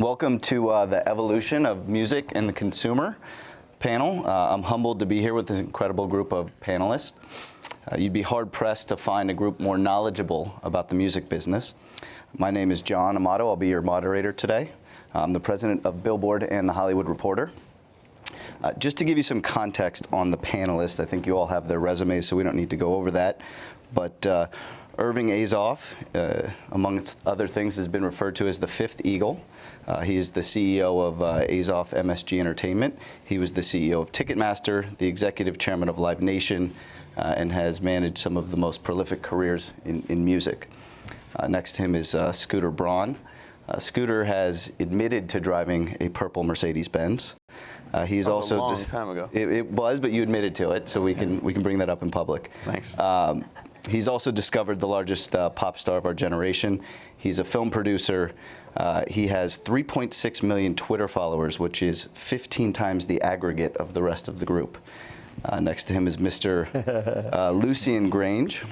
Welcome to the Evolution of Music and the Consumer panel. I'm humbled to be here with this incredible group of panelists. You'd be hard-pressed to find a group more knowledgeable about the music business. My name is John Amato. I'll be your moderator today. I'm the president of Billboard and The Hollywood Reporter. Just to give you some context on the panelists, I think you all have their resumes, so we don't need to go over that. But Irving Azoff, amongst other things, has been referred to as the fifth eagle. He's the CEO of Azoff MSG Entertainment. He was the CEO of Ticketmaster, the executive chairman of Live Nation, and has managed some of the most prolific careers in music. Next to him is Scooter Braun. Scooter has admitted to driving a purple Mercedes-Benz. He's that also was a long time ago. It was, but you admitted to it, so we can bring that up in public. Thanks. He's also discovered the largest pop star of our generation. He's a film producer. He has 3.6 million Twitter followers, which is 15 times the aggregate of the rest of the group. Next to him is Mr. Lucian Grainge.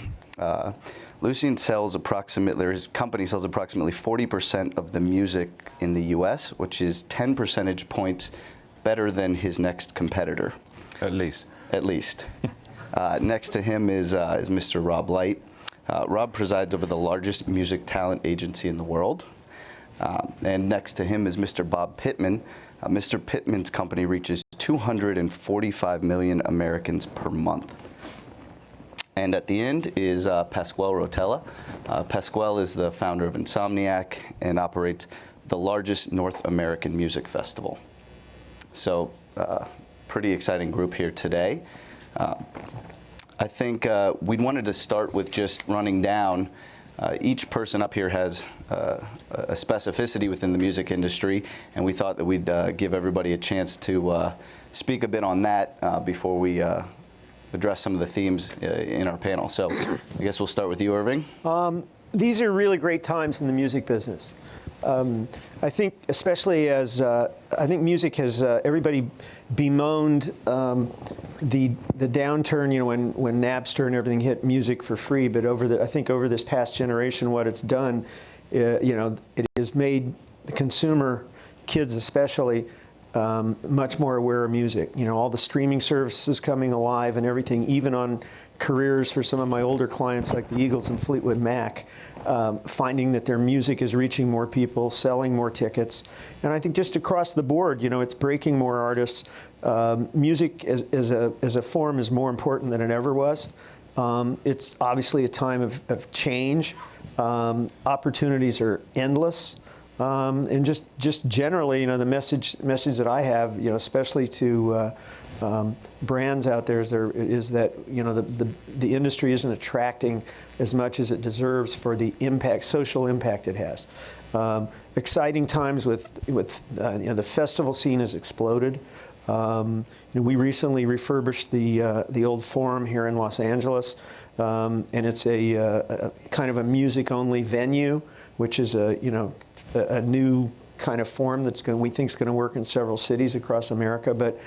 Lucian sells approximately, or his company sells approximately 40% of the music in the U.S., which is 10 percentage points better than his next competitor. At least. At least. Next to him is Mr. Rob Light. Rob presides over the largest music talent agency in the world. And next to him is Mr. Bob Pittman. Mr. Pittman's company reaches 245 million Americans per month. And at the end is Pasquale Rotella. Pasquale is the founder of Insomniac and operates the largest North American music festival. So, pretty exciting group here today. I think we wanted to start with just running down. Each person up here has a specificity within the music industry, and we thought that we'd give everybody a chance to speak a bit on that before we address some of the themes in our panel. So I guess we'll start with you, Irving. These are really great times in the music business. I think, especially as I think music has everybody bemoaned the downturn, you know, when Napster and everything hit music for free. But I think over this past generation, what it's done, you know, it has made the consumer, kids especially, much more aware of music. You know, all the streaming services coming alive and everything, even on careers for some of my older clients like the Eagles and Fleetwood Mac, finding that their music is reaching more people, selling more tickets. And I think just across the board, you know, it's breaking more artists. Music as a form is more important than it ever was. It's obviously a time of change. Opportunities are endless. And just generally, you know, the message that I have, you know, especially to brands out there is that, you know, the industry isn't attracting as much as it deserves for the impact, social impact it has. Exciting times with you know, the festival scene has exploded. You know, we recently refurbished the old Forum here in Los Angeles, and it's a kind of a music-only venue, which is a new kind of form we think is going to work in several cities across America. But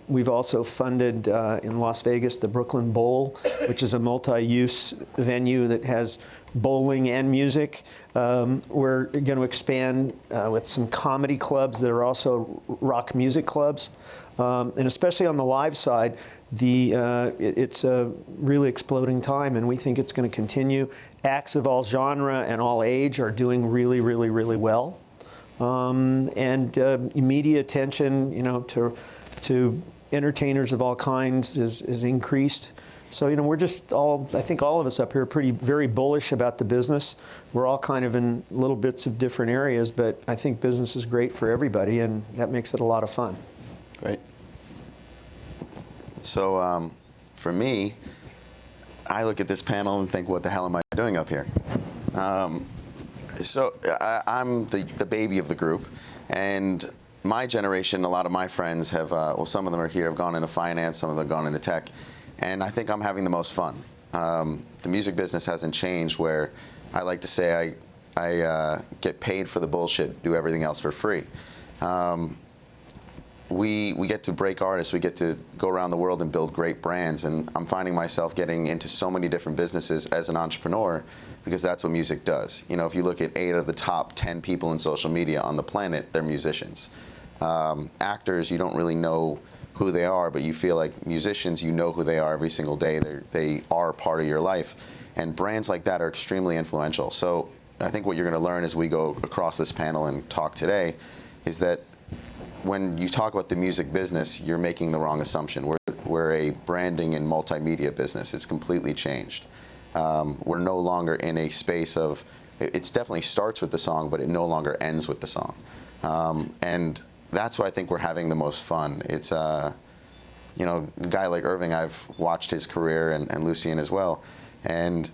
we've also funded in Las Vegas the Brooklyn Bowl, which is a multi-use venue that has bowling and music. We're going to expand with some comedy clubs that are also rock music clubs. And especially on the live side, it's a really exploding time, and we think it's going to continue. Acts of all genre and all age are doing really, really, really well. And media attention, you know, to entertainers of all kinds is increased. So, you know, we're just I think all of us up here are very bullish about the business. We're all kind of in little bits of different areas, but I think business is great for everybody, and that makes it a lot of fun. Great. So for me, I look at this panel and think, what the hell am I doing up here? So I'm the baby of the group, and my generation, a lot of my friends have, well, some of them are here, have gone into finance, some of them have gone into tech, and I think I'm having the most fun. The music business hasn't changed, where I like to say I get paid for the bullshit, do everything else for free. we get to break artists, we get to go around the world and build great brands, and I'm finding myself getting into so many different businesses as an entrepreneur because that's what music does. You know, if you look at 8 of the top 10 people in social media on the planet, they're musicians. Actors, you don't really know who they are, but you feel like musicians, you know who they are every single day. They are part of your life, and brands like that are extremely influential. So I think what you're going to learn as we go across this panel and talk today is that when you talk about the music business, you're making the wrong assumption. We're a branding and multimedia business. It's completely changed. We're no longer in a space of, it definitely starts with the song, but it no longer ends with the song. And that's why I think we're having the most fun. It's, you know, a guy like Irving, I've watched his career, and Lucian as well. And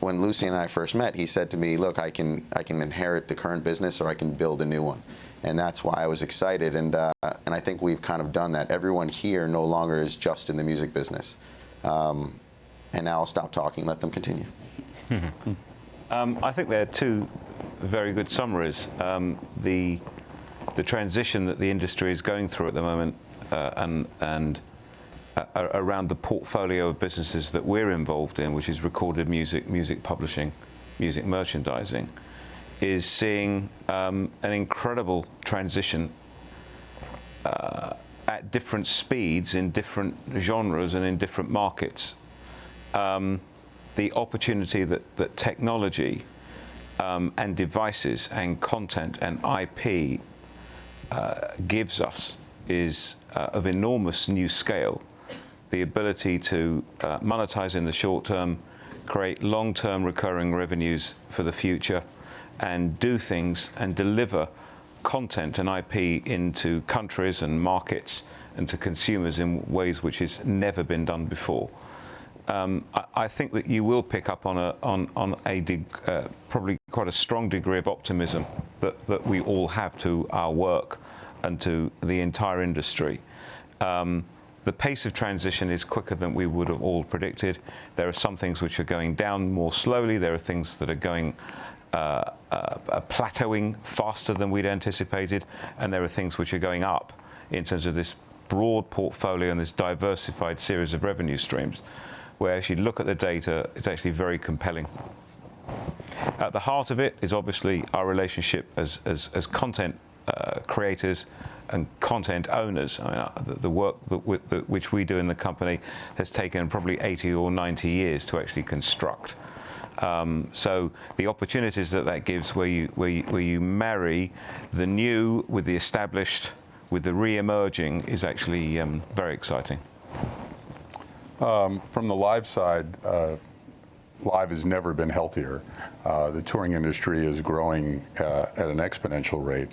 when Lucian and I first met, he said to me, look, I can inherit the current business or I can build a new one. And that's why I was excited, and I think we've kind of done that. Everyone here no longer is just in the music business. And now I'll stop talking, let them continue. I think there are 2 very good summaries. The transition that the industry is going through at the moment, and around the portfolio of businesses that we're involved in, which is recorded music, music publishing, music merchandising, is seeing an incredible transition at different speeds in different genres and in different markets. The opportunity that technology and devices and content and IP gives us is of enormous new scale. The ability to monetize in the short term, create long-term recurring revenues for the future, and do things and deliver content and IP into countries and markets and to consumers in ways which has never been done before. I think that you will pick up on probably quite a strong degree of optimism that we all have to our work and to the entire industry. The pace of transition is quicker than we would have all predicted. There are some things which are going down more slowly. There are things that are going plateauing faster than we'd anticipated, and there are things which are going up in terms of this broad portfolio and this diversified series of revenue streams, where as you look at the data, it's actually very compelling. At the heart of it is obviously our relationship as content creators and content owners. I mean, the work which we do in the company has taken probably 80 or 90 years to actually construct. So the opportunities that gives, where you marry the new with the established, with the re-emerging, is actually very exciting. From the live side, live has never been healthier. The touring industry is growing at an exponential rate.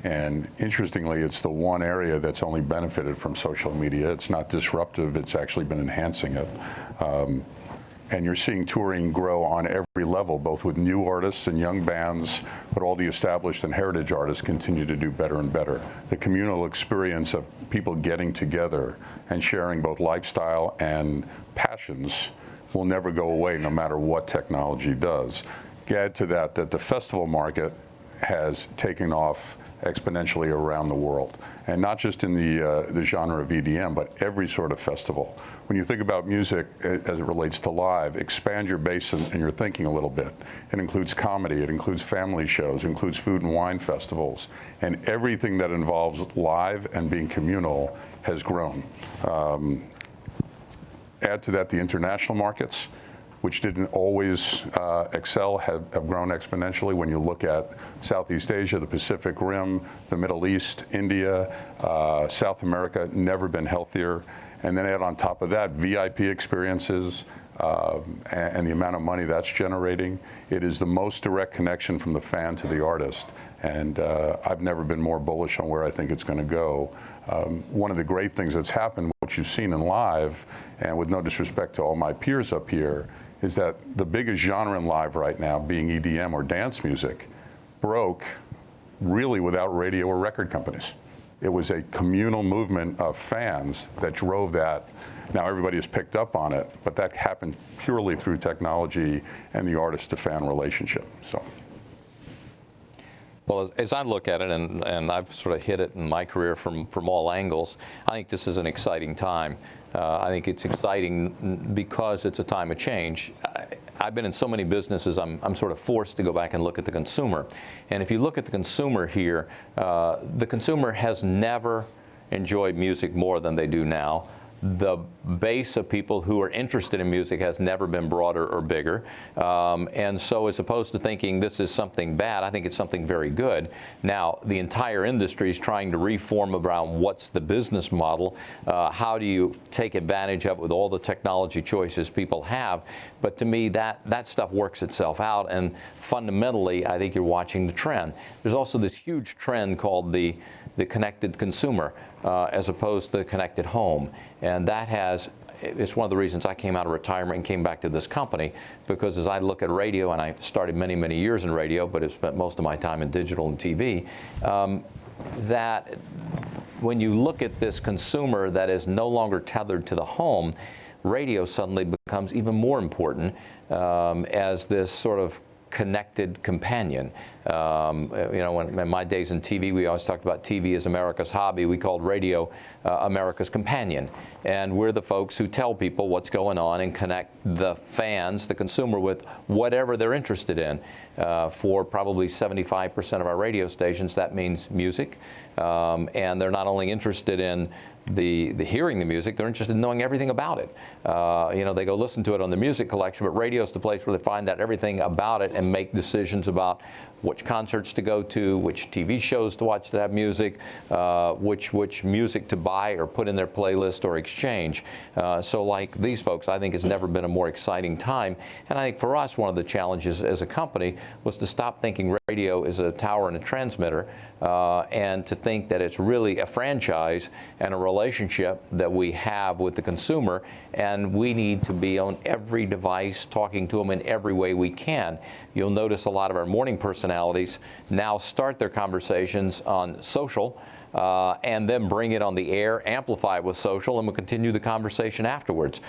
And interestingly, it's the one area that's only benefited from social media. It's not disruptive, it's actually been enhancing it. And you're seeing touring grow on every level, both with new artists and young bands, but all the established and heritage artists continue to do better and better. The communal experience of people getting together and sharing both lifestyle and passions will never go away, no matter what technology does. Add to that the festival market has taken off exponentially around the world, and not just in the genre of EDM, but every sort of festival. When you think about music as it relates to live, expand your base and your thinking a little bit. It includes comedy, it includes family shows, it includes food and wine festivals, and everything that involves live and being communal has grown. Add to that the international markets, which didn't always excel, have grown exponentially. When you look at Southeast Asia, the Pacific Rim, the Middle East, India, South America, never been healthier. And then add on top of that VIP experiences and the amount of money that's generating. It is the most direct connection from the fan to the artist. And I've never been more bullish on where I think it's going to go. One of the great things that's happened, what you've seen in live, and with no disrespect to all my peers up here, is that the biggest genre in live right now, being EDM or dance music, broke really without radio or record companies. It was a communal movement of fans that drove that. Now everybody has picked up on it, but that happened purely through technology and the artist-to-fan relationship. So. Well, as I look at it, and I've sort of hit it in my career from all angles, I think this is an exciting time. I think it's exciting because it's a time of change. I've been in so many businesses, I'm sort of forced to go back and look at the consumer. And if you look at the consumer here, the consumer has never enjoyed music more than they do now. The base of people who are interested in music has never been broader or bigger. And so as opposed to thinking this is something bad, I think it's something very good. Now, the entire industry is trying to reform around what's the business model, how do you take advantage of it with all the technology choices people have. But to me, that stuff works itself out, and fundamentally, I think you're watching the trend. There's also this huge trend called the connected consumer, as opposed to the connected home. And that it's one of the reasons I came out of retirement and came back to this company, because as I look at radio, and I started many, many years in radio, but have spent most of my time in digital and TV, that when you look at this consumer that is no longer tethered to the home, radio suddenly becomes even more important as this sort of connected companion. When in my days in TV, we always talked about TV as America's hobby. We called radio America's companion. And we're the folks who tell people what's going on and connect the fans, the consumer, with whatever they're interested in. For probably 75% of our radio stations, that means music. And they're not only interested in the hearing the music, they're interested in knowing everything about it. They go listen to it on the music collection, but radio's the place where they find out everything about it and make decisions about which concerts to go to, which TV shows to watch that have music, which music to buy or put in their playlist or exchange. So like these folks, I think it's never been a more exciting time. And I think for us, one of the challenges as a company was to stop thinking radio is a tower and a transmitter, and to think that it's really a franchise and a relationship that we have with the consumer, and we need to be on every device talking to them in every way we can. You'll notice a lot of our morning personalities now start their conversations on social, and then bring it on the air, amplify it with social, and we'll continue the conversation afterwards.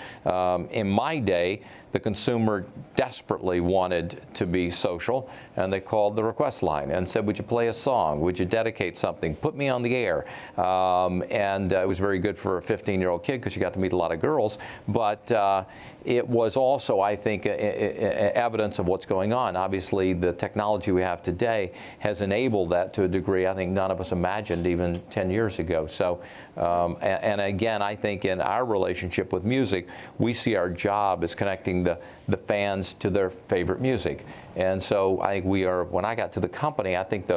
In my day, the consumer desperately wanted to be social, and they called the request line and said, would you play a song? Would you dedicate something? Put me on the air. And it was very good for a 15-year-old kid because you got to meet a lot of girls. But it was also, I think, evidence of what's going on. Obviously, the technology we have today has enabled that to a degree I think none of us imagined even 10 years ago. So, and again, I think in our relationship with music, we see our job as connecting the fans to their favorite music. And so I think when I got to the company, I think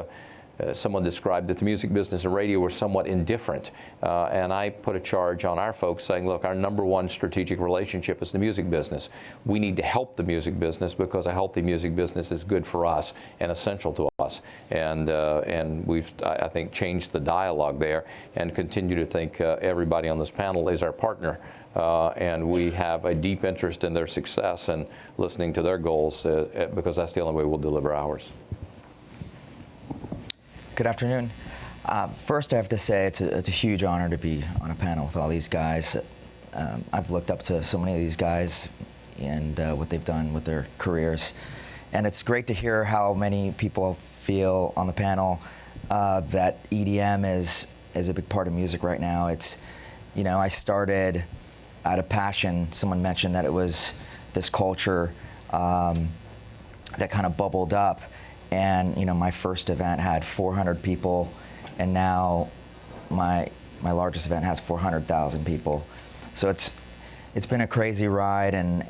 someone described that the music business and radio were somewhat indifferent. And I put a charge on our folks saying, look, our number one strategic relationship is the music business. We need to help the music business because a healthy music business is good for us and essential to us. And we've, I think, changed the dialogue there and continue to think everybody on this panel is our partner. And we have a deep interest in their success and listening to their goals because that's the only way we'll deliver ours. Good afternoon. First, I have to say it's a huge honor to be on a panel with all these guys. I've looked up to so many of these guys and what they've done with their careers. And it's great to hear how many people feel on the panel that EDM is a big part of music right now. It's, I started out of passion. Someone mentioned that it was this culture that kind of bubbled up. And my first event had 400 people, and now my largest event has 400,000 people. So it's been a crazy ride, and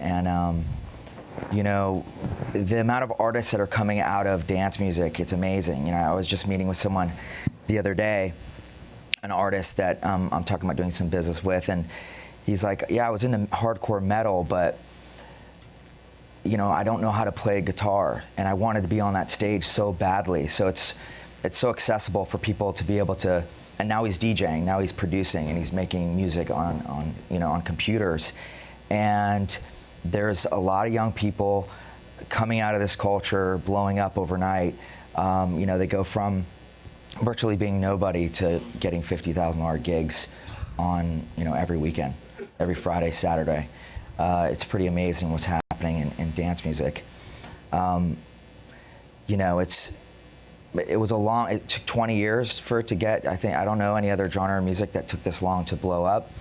the amount of artists that are coming out of dance music, it's amazing. I was just meeting with someone the other day, an artist that I'm talking about doing some business with, and he's like, yeah, I was into hardcore metal, but I don't know how to play guitar, and I wanted to be on that stage so badly. So it's so accessible for people to be able to. And now he's DJing, now he's producing, and he's making music on computers. And there's a lot of young people coming out of this culture, blowing up overnight. They go from virtually being nobody to getting $50,000 gigs on every weekend, every Friday, Saturday. It's pretty amazing what's happening in dance music. it took 20 years for it to get, I don't know any other genre of music that took this long to blow up,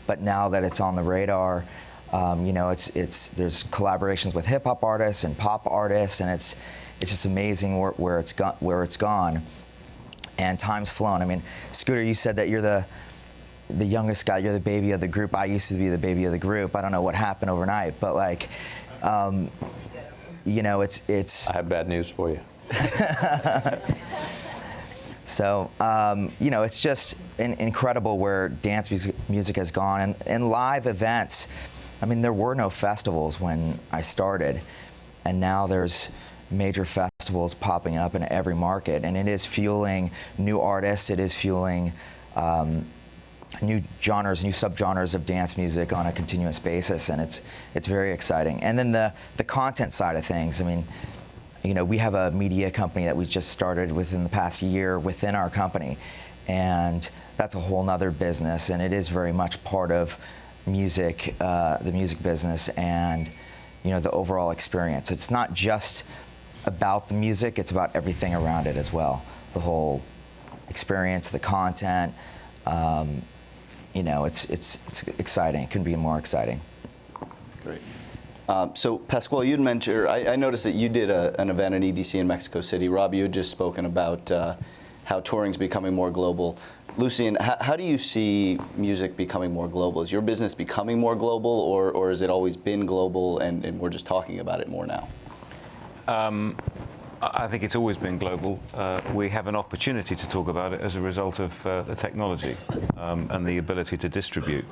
but now that it's on the radar, there's collaborations with hip hop artists and pop artists, and it's just amazing where it's gone. And time's flown. I mean, Scooter, you said that you're the youngest guy, you're the baby of the group. I used to be the baby of the group. I don't know what happened overnight, but like, it's. I have bad news for you. So, it's just incredible where dance music has gone. And live events, I mean, there were no festivals when I started, and now there's major festivals popping up in every market, and it is fueling new artists, it is fueling new genres, new subgenres of dance music on a continuous basis, and it's very exciting. And then the content side of things, I mean, we have a media company that we just started within the past year within our company, and that's a whole nother business, and it is very much part of music, the music business, and the overall experience. It's not just about the music, it's about everything around it as well. The whole experience, the content, it's exciting. It couldn't be more exciting. Great. So Pasquale, you'd mentioned, I noticed that you did an event in EDC in Mexico City. Rob, you had just spoken about how touring's becoming more global. Lucian, how do you see music becoming more global? Is your business becoming more global, or has it always been global and we're just talking about it more now? I think it's always been global. We have an opportunity to talk about it as a result of the technology and the ability to distribute.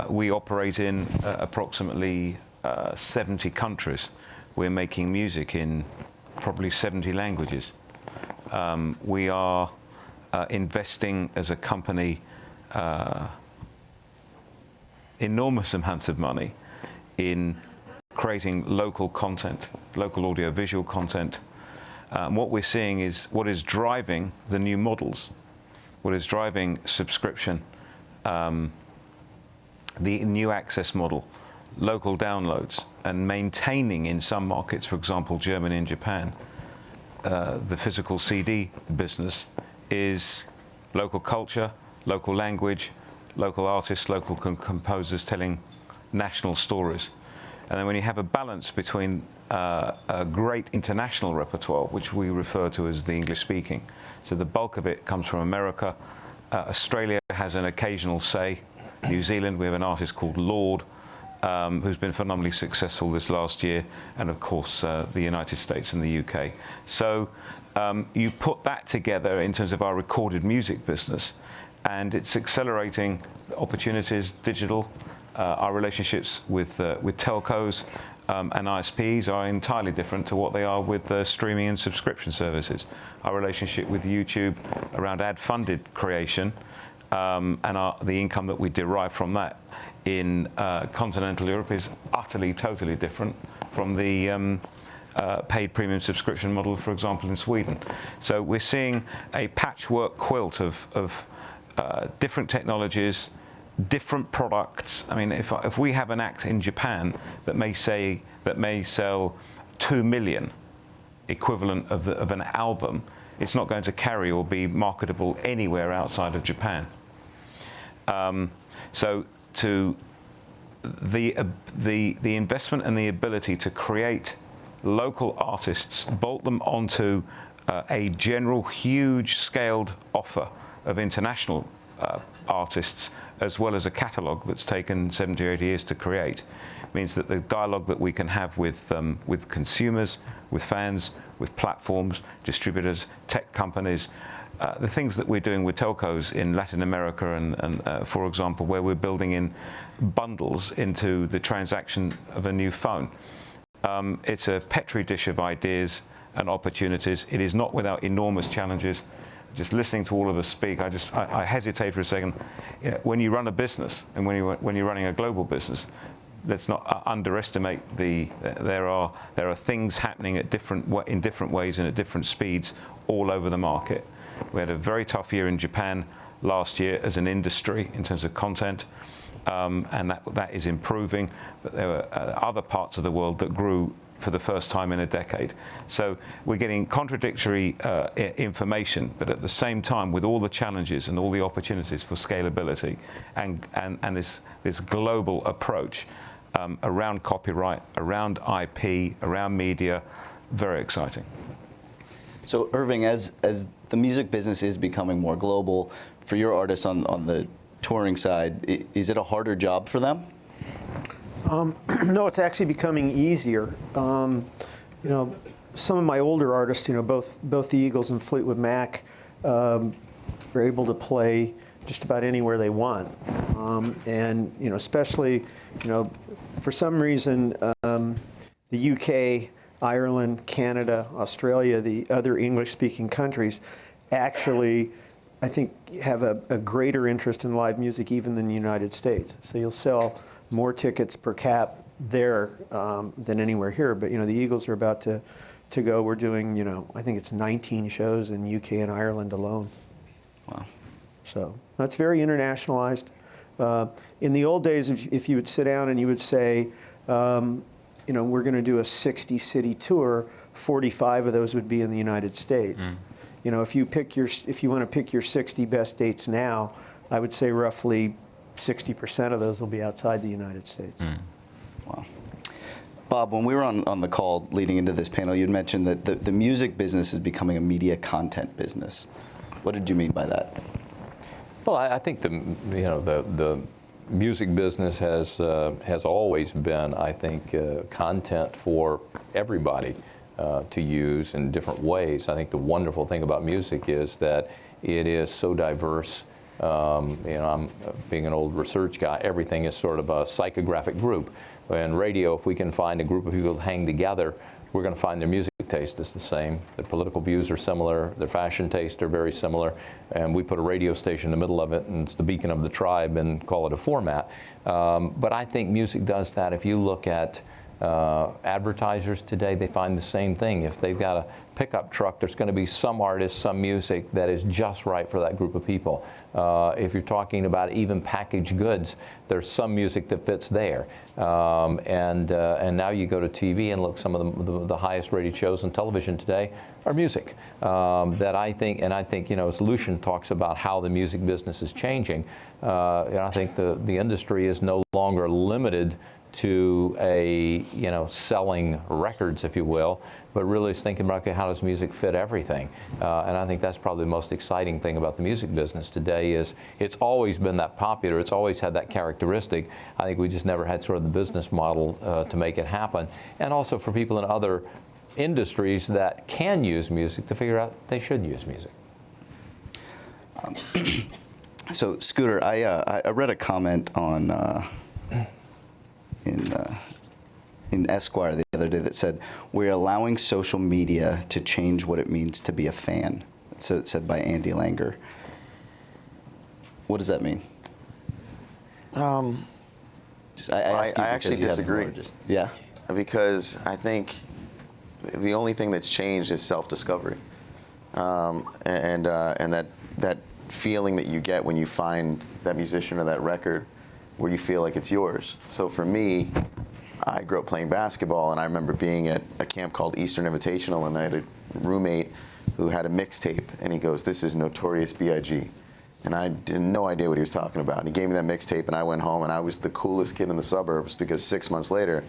We operate in approximately 70 countries. We're making music in probably 70 languages. We are investing as a company enormous amounts of money in creating local content, local audiovisual content. What we're seeing is what is driving the new models, what is driving subscription, the new access model, local downloads, and maintaining in some markets, for example, Germany and Japan, the physical CD business is local culture, local language, local artists, local composers telling national stories. And then when you have a balance between a great international repertoire, which we refer to as the English speaking, so the bulk of it comes from America. Australia has an occasional say. New Zealand, we have an artist called Lord, who's been phenomenally successful this last year, and of course the United States and the UK. So you put that together in terms of our recorded music business, and it's accelerating opportunities, digital. Our relationships with telcos and ISPs are entirely different to what they are with streaming and subscription services. Our relationship with YouTube around ad-funded creation and the income that we derive from that in continental Europe is utterly, totally different from the paid premium subscription model, for example, in Sweden. So we're seeing a patchwork quilt of different technologies, different products. I mean, if we have an act in Japan that may sell 2 million equivalent of an album, it's not going to carry or be marketable anywhere outside of Japan. So to the investment and the ability to create local artists, bolt them onto a general huge scaled offer of international artists, as well as a catalogue that's taken 70 or 80 years to create, means that the dialogue that we can have with consumers, with fans, with platforms, distributors, tech companies, the things that we're doing with telcos in Latin America and for example, where we're building in bundles into the transaction of a new phone. It's a petri dish of ideas and opportunities. It is not without enormous challenges. Just listening to all of us speak, I hesitate for a second. You know, when you run a business and when you're running a global business, let's not underestimate there are things happening in different ways and at different speeds all over the market. We had a very tough year in Japan last year as an industry in terms of content, and that is improving. But there were other parts of the world that grew for the first time in a decade. So we're getting contradictory information, but at the same time, with all the challenges and all the opportunities for scalability and this global approach around copyright, around IP, around media, very exciting. So Irving, as the music business is becoming more global, for your artists on the touring side, is it a harder job for them? No, it's actually becoming easier. You know, some of my older artists, you know, both the Eagles and Fleetwood Mac, are able to play just about anywhere they want, and you know, especially, you know, for some reason, the UK, Ireland, Canada, Australia, the other English-speaking countries, actually, I think, have a greater interest in live music even than the United States. So you'll sell more tickets per cap there than anywhere here. But you know, the Eagles are about to go. We're doing, you know, I think it's 19 shows in UK and Ireland alone. Wow. So that's very internationalized. In the old days, if you would sit down and you would say, you know, we're going to do a 60-city tour, 45 of those would be in the United States. You know, if you want to pick your 60 best dates now, I would say roughly 60% of those will be outside the United States. Wow. Bob, when we were on the call leading into this panel, you'd mentioned that the music business is becoming a media content business. What did you mean by that? Well, I think the music business has always been, I think, content for everybody to use in different ways. I think the wonderful thing about music is that it is so diverse. You know, I'm being an old research guy, everything is sort of a psychographic group. In radio, if we can find a group of people to hang together, we're going to find their music taste is the same. Their political views are similar. Their fashion tastes are very similar. And we put a radio station in the middle of it, and it's the beacon of the tribe, and call it a format. But I think music does that. If you look at advertisers today, they find the same thing. If they've got a pickup truck, there's going to be some artist, some music that is just right for that group of people. If you're talking about even packaged goods, there's some music that fits there. And now you go to TV and look, some of the highest rated shows on television today are music. That I think, you know, as Lucian talks about how the music business is changing, and I think the industry is no longer limited to you know, selling records, if you will, but really is thinking about, okay, how does music fit everything? And I think that's probably the most exciting thing about the music business today is it's always been that popular. It's always had that characteristic. I think we just never had sort of the business model to make it happen. And also for people in other industries that can use music to figure out they should use music. So, Scooter, I read a comment on in Esquire the other day that said, "We're allowing social media to change what it means to be a fan." That's said by Andy Langer. What does that mean? I actually disagree. Yeah? Because I think the only thing that's changed is self-discovery, and that feeling that you get when you find that musician or that record where you feel like it's yours. So for me, I grew up playing basketball, and I remember being at a camp called Eastern Invitational, and I had a roommate who had a mixtape, and he goes, "This is Notorious B.I.G." And I had no idea what he was talking about. And he gave me that mixtape, and I went home, and I was the coolest kid in the suburbs, because 6 months later,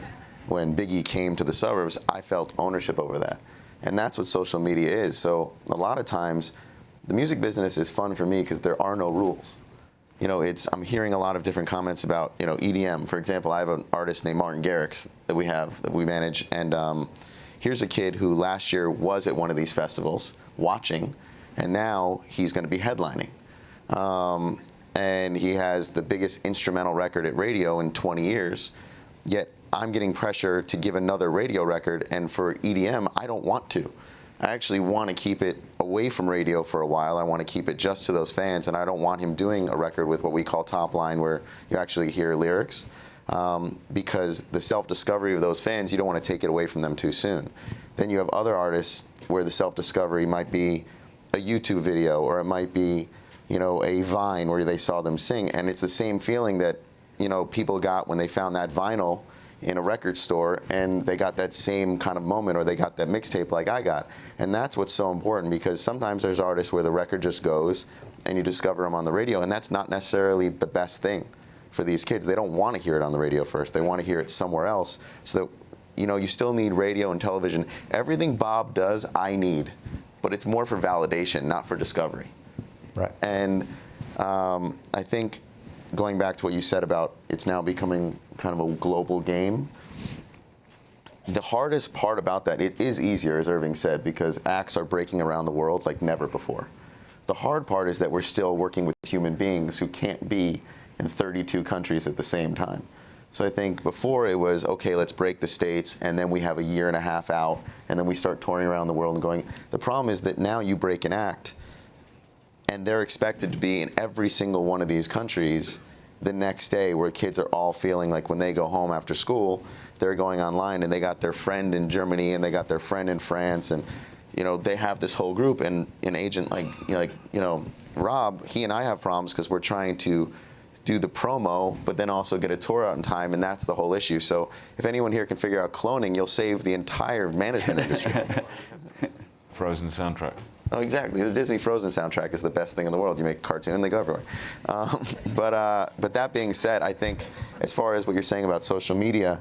when Biggie came to the suburbs, I felt ownership over that. And that's what social media is. So a lot of times, the music business is fun for me because there are no rules. You know, I'm hearing a lot of different comments about, you know, EDM. For example, I have an artist named Martin Garrix that we manage, and here's a kid who last year was at one of these festivals watching, and now he's going to be headlining. And he has the biggest instrumental record at radio in 20 years, yet I'm getting pressure to give another radio record, and for EDM, I don't want to. I actually want to keep it away from radio for a while. I want to keep it just to those fans, and I don't want him doing a record with what we call top line, where you actually hear lyrics, because the self-discovery of those fans, you don't want to take it away from them too soon. Then you have other artists where the self-discovery might be a YouTube video, or it might be, you know, a Vine where they saw them sing, and it's the same feeling that, you know, people got when they found that vinyl in a record store and they got that same kind of moment, or they got that mixtape like I got. And that's what's so important, because sometimes there's artists where the record just goes and you discover them on the radio, and that's not necessarily the best thing for these kids. They don't want to hear it on the radio first. They want to hear it somewhere else. So that, you know, you still need radio and television. Everything Bob does, I need, but it's more for validation, not for discovery. Right. And I think going back to what you said about it's now becoming kind of a global game, the hardest part about that, it is easier, as Irving said, because acts are breaking around the world like never before. The hard part is that we're still working with human beings who can't be in 32 countries at the same time. So I think before it was, okay, let's break the states, and then we have a year and a half out, and then we start touring around the world and going. The problem is that now you break an act, and they're expected to be in every single one of these countries the next day, where kids are all feeling like when they go home after school, they're going online and they got their friend in Germany and they got their friend in France, and you know, they have this whole group. And an agent like Rob, he and I have problems because we're trying to do the promo, but then also get a tour out in time, and that's the whole issue. So if anyone here can figure out cloning, you'll save the entire management industry. Frozen soundtrack. Oh, exactly. The Disney Frozen soundtrack is the best thing in the world. You make a cartoon and they go everywhere. But that being said, I think as far as what you're saying about social media,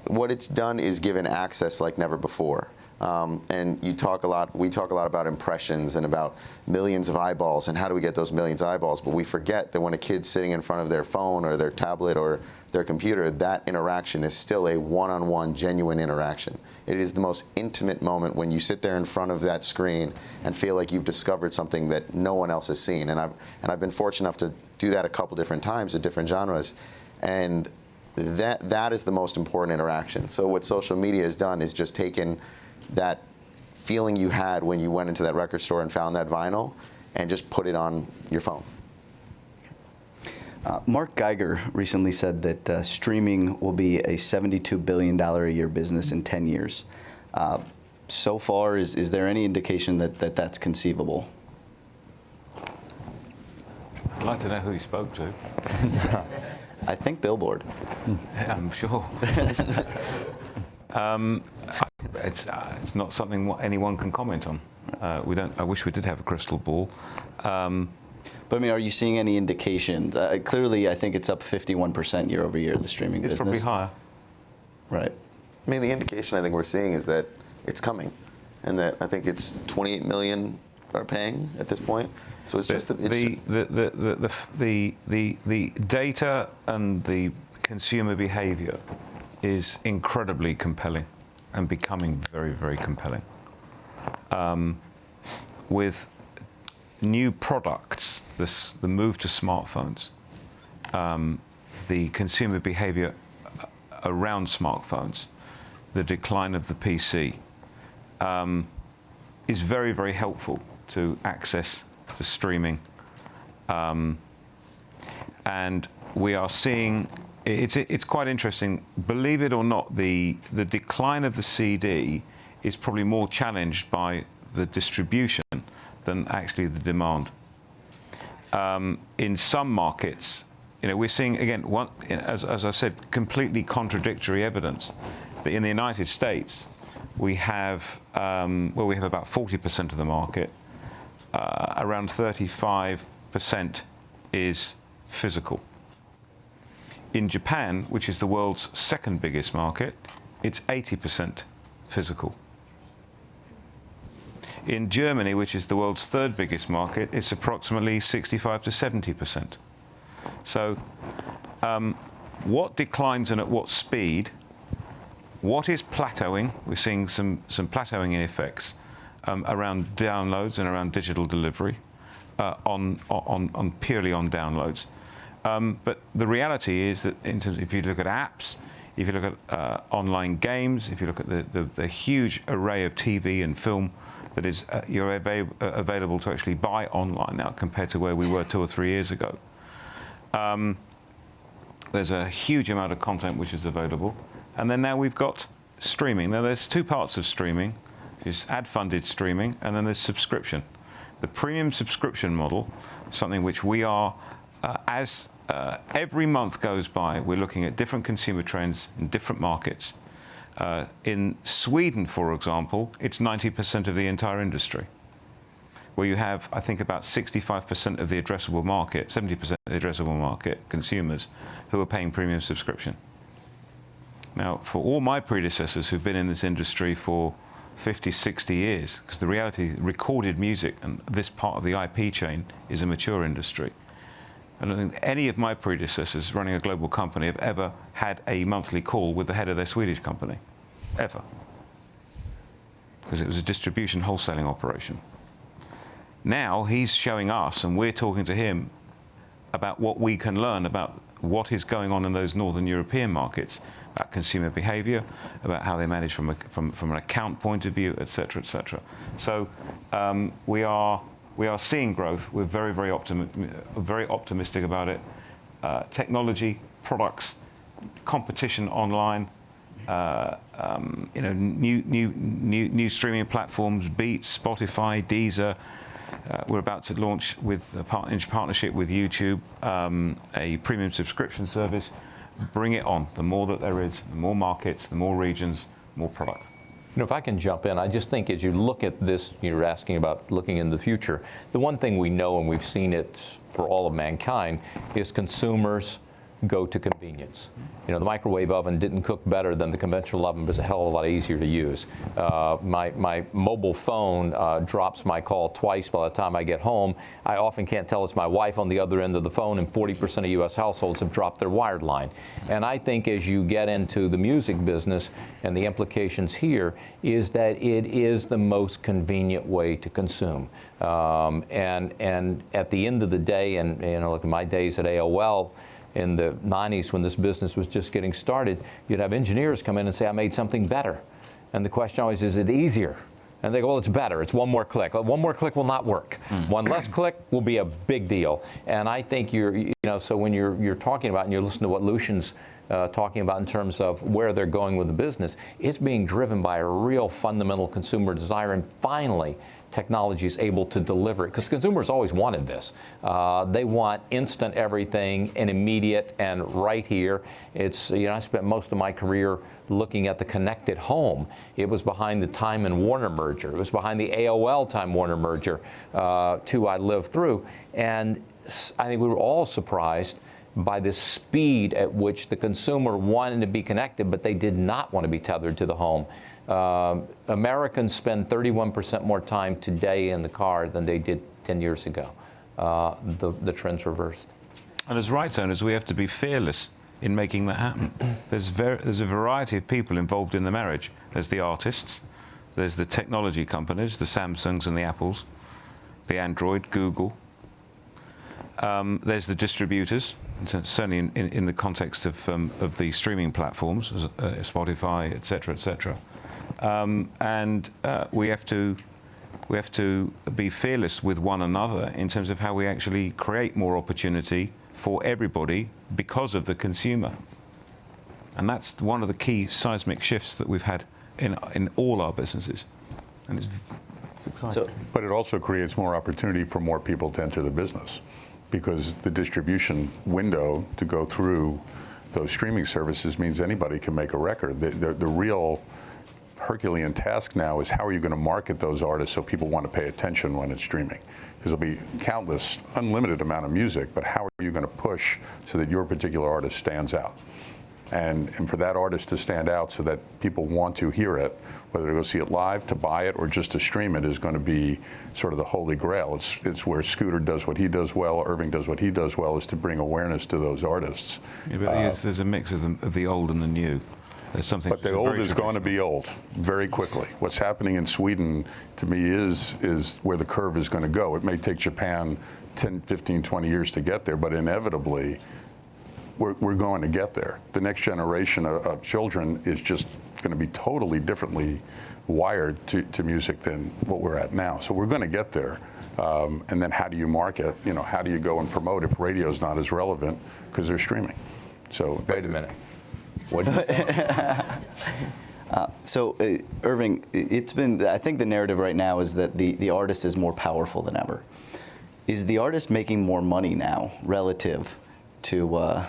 what it's done is given access like never before. And we talk a lot about impressions and about millions of eyeballs and how do we get those millions of eyeballs, but we forget that when a kid's sitting in front of their phone or their tablet or their computer, that interaction is still a one-on-one genuine interaction. It is the most intimate moment when you sit there in front of that screen and feel like you've discovered something that no one else has seen. And I've been fortunate enough to do that a couple different times with different genres. And that is the most important interaction. So what social media has done is just taken that feeling you had when you went into that record store and found that vinyl and just put it on your phone. Mark Geiger recently said that streaming will be a $72 billion a year business in 10 years. So far, is there any indication that that's conceivable? I'd like to know who he spoke to. I think Billboard. Yeah, I'm sure. It's not something anyone can comment on. I wish we did have a crystal ball. But I mean, are you seeing any indications? Clearly, I think it's up 51% year over year, the streaming business. It's probably higher. Right. I mean, the indication I think we're seeing is that it's coming, and that I think it's 28 million are paying at this point. So it's just the data and the consumer behavior is incredibly compelling and becoming very, very compelling. With new products, the move to smartphones, the consumer behavior around smartphones, the decline of the PC, is very, very helpful to access the streaming. And we are seeing, it's quite interesting, believe it or not, the decline of the CD is probably more challenged by the distribution than actually the demand. In some markets, we're seeing, again, as I said, completely contradictory evidence. That in the United States, we have about 40% of the market, around 35% is physical. In Japan, which is the world's second biggest market, it's 80% physical. In Germany, which is the world's third biggest market, it's approximately 65 to 70%. So what declines and at what speed? What is plateauing? We're seeing some plateauing in effects around downloads and around digital delivery, on purely on downloads. But the reality is that in terms, if you look at apps, if you look at online games, if you look at the huge array of TV and film that is you're available to actually buy online now compared to where we were 2 or 3 years ago. There's a huge amount of content which is available. And then now we've got streaming. Now there's two parts of streaming. There's ad-funded streaming, and then there's subscription. The premium subscription model, something which we are, as every month goes by, we're looking at different consumer trends in different markets. In Sweden, for example, it's 90% of the entire industry, where you have, I think, about 65% of the addressable market, 70% of the addressable market consumers who are paying premium subscription. Now, for all my predecessors who've been in this industry for 50, 60 years, because the reality, recorded music and this part of the IP chain is a mature industry. I don't think any of my predecessors running a global company have ever had a monthly call with the head of their Swedish company, ever. Because it was a distribution wholesaling operation. Now he's showing us, and we're talking to him about what we can learn about what is going on in those Northern European markets, about consumer behavior, about how they manage from an account point of view, et cetera, et cetera. So we are seeing growth. We're very optimistic about it. Technology, products, competition online, new streaming platforms, Beats, Spotify, Deezer. We're about to launch with in partnership with YouTube a premium subscription service. Bring it on. The more that there is, the more markets, the more regions, more product. You know, if I can jump in, I just think as you look at this, you're asking about looking in the future. The one thing we know, and we've seen it for all of mankind, is consumers go to convenience. You know, the microwave oven didn't cook better than the conventional oven, but it's a hell of a lot easier to use. My mobile phone drops my call twice by the time I get home. I often can't tell it's my wife on the other end of the phone, and 40% of U.S. households have dropped their wired line. And I think as you get into the music business, and the implications here is that it is the most convenient way to consume. And at the end of the day, and you know, look at my days at AOL, in the 90s when this business was just getting started, you'd have engineers come in and say, I made something better. And the question always is it easier? And they go, well, it's better. It's one more click. One more click will not work. One less click will be a big deal. And I think so when you're talking about, and you're listening to what Lucian's talking about in terms of where they're going with the business, it's being driven by a real fundamental consumer desire. And finally, technology is able to deliver it, because consumers always wanted this. They want instant everything and immediate and right here. It's, I spent most of my career looking at the connected home. It was behind the Time and Warner merger. It was behind the AOL Time Warner merger, two I lived through. And I think we were all surprised by the speed at which the consumer wanted to be connected, but they did not want to be tethered to the home. Americans spend 31% more time today in the car than they did 10 years ago. The trend's reversed. And as rights owners, we have to be fearless in making that happen. There's a variety of people involved in the marriage. There's the artists, there's the technology companies, the Samsungs and the Apples, the Android, Google. There's the distributors, certainly in the context of the streaming platforms, Spotify, et cetera, et cetera. And we have to be fearless with one another in terms of how we actually create more opportunity for everybody because of the consumer. And that's one of the key seismic shifts that we've had in all our businesses. And it's exciting. But it also creates more opportunity for more people to enter the business, because the distribution window to go through those streaming services means anybody can make a record. The real Herculean task now is how are you going to market those artists so people want to pay attention when it's streaming? Because there'll be countless, unlimited amount of music, but how are you going to push so that your particular artist stands out? And for that artist to stand out so that people want to hear it, whether to go see it live, to buy it, or just to stream it, is going to be sort of the holy grail. It's where Scooter does what he does well, Irving does what he does well, is to bring awareness to those artists. Yeah, but there's a mix of the old and the new. There's something. But the old is going to be old very quickly. What's happening in Sweden, to me, is where the curve is going to go. It may take Japan 10, 15, 20 years to get there, but inevitably, we're going to get there. The next generation of children is just going to be totally differently wired to music than what we're at now. So we're going to get there. And then how do you market? How do you go and promote if radio's not as relevant because they're streaming? So wait a minute. What do you say? Irving, I think the narrative right now is that the artist is more powerful than ever. Is the artist making more money now relative to